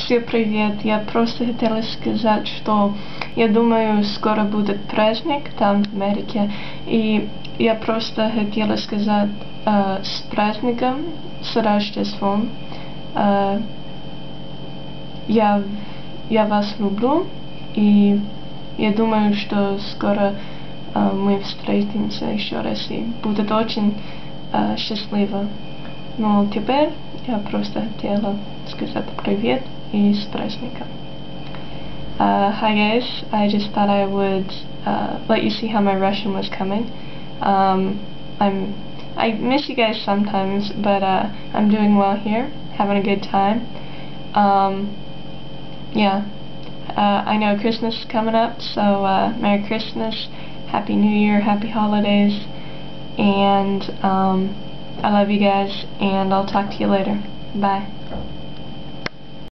Всем привет! Я просто хотела сказать, что я думаю, скоро будет праздник там в Америке, и я просто хотела сказать с праздником, с Рождеством. Я вас люблю, и я думаю, что скоро мы встретимся еще раз, и будет очень счастливо. Но теперь я просто хотела сказать привет и с праздником. Hi guys, I just thought I would let you see how my Russian was coming. I miss you guys sometimes, but I'm doing well here, having a good time. Yeah, I know Christmas is coming up, so Merry Christmas, Happy New Year, Happy Holidays, and I love you guys, and I'll talk to you later. Bye.